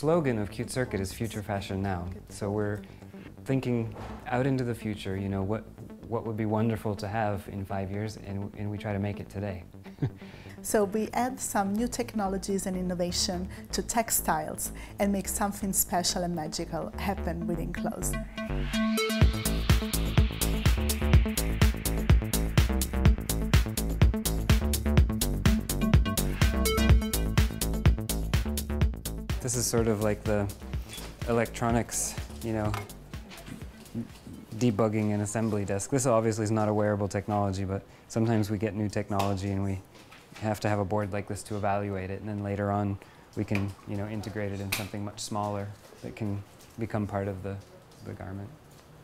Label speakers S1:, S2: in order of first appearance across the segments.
S1: slogan of CuteCircuit is Future Fashion Now. So we're thinking out into the future, you know, what would be wonderful to have in 5 years, and we try to make it today.
S2: So we add some new technologies and innovation to textiles and make something special and magical happen within clothes.
S1: This is sort of like the electronics, you know, debugging and assembly desk. This obviously is not a wearable technology, but sometimes we get new technology and we have to have a board like this to evaluate it, and then later on we can, you know, integrate it in something much smaller that can become part of the garment.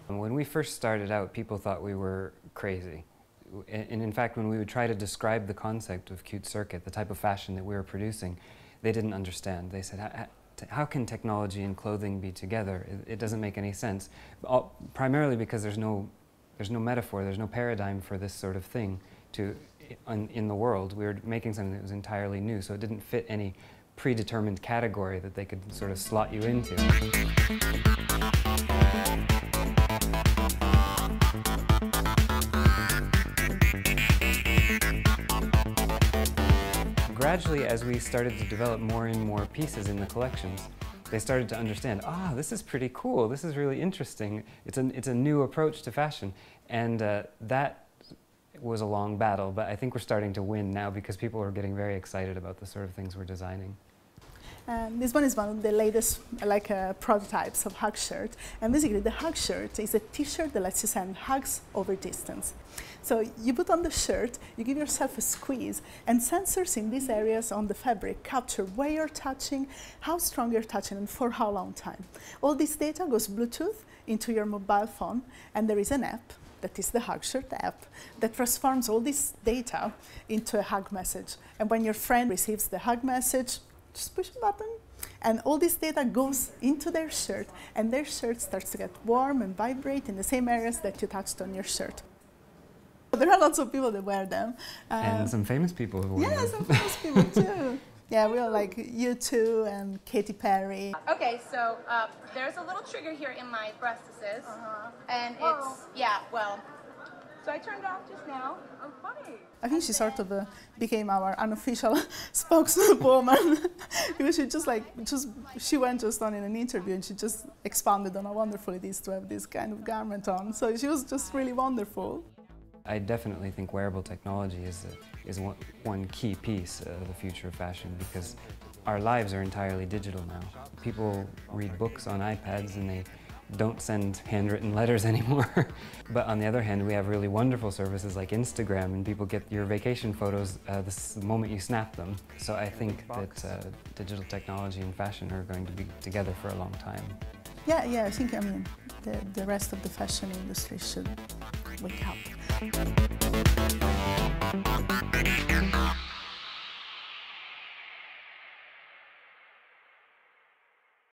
S1: And when we first started out, people thought we were crazy. And in fact, when we would try to describe the concept of CuteCircuit, the type of fashion that we were producing, they didn't understand. They said, how can technology and clothing be together? It doesn't make any sense. Primarily because there's no metaphor, there's no paradigm for this sort of thing in the world. We were making something that was entirely new, so it didn't fit any predetermined category that they could sort of slot you into. Gradually, as we started to develop more and more pieces in the collections, they started to understand, this is pretty cool, this is really interesting, it's a new approach to fashion. And that was a long battle, but I think we're starting to win now because people are getting very excited about the sort of things we're designing.
S2: This one is one of the latest prototypes of hug shirt, and basically the hug shirt is a t-shirt that lets you send hugs over distance. So you put on the shirt, you give yourself a squeeze, and sensors in these areas on the fabric capture where you're touching, how strong you're touching, and for how long time. All this data goes Bluetooth into your mobile phone, and there is an app, that is the Hug Shirt app, that transforms all this data into a hug message. And when your friend receives the hug message, just push a button, and all this data goes into their shirt, and their shirt starts to get warm and vibrate in the same areas that you touched on your shirt. There are lots of people that wear them.
S1: And some famous people who wear them.
S2: Yeah, some famous people too. Yeah, we all like U2 and Katy Perry.
S3: Okay, so there's a little trigger here in my breastises, and it's, so I turned it off just now. Oh, funny.
S2: I think she sort of became our unofficial spokeswoman because she went just on in an interview and she just expounded on how wonderful it is to have this kind of garment on. So she was just really wonderful.
S1: I definitely think wearable technology is one key piece of the future of fashion, because our lives are entirely digital now. People read books on iPads and they don't send handwritten letters anymore. But on the other hand, we have really wonderful services like Instagram, and people get your vacation photos the moment you snap them. So I think that digital technology and fashion are going to be together for a long time.
S2: Yeah, I think, the rest of the fashion industry should wake up.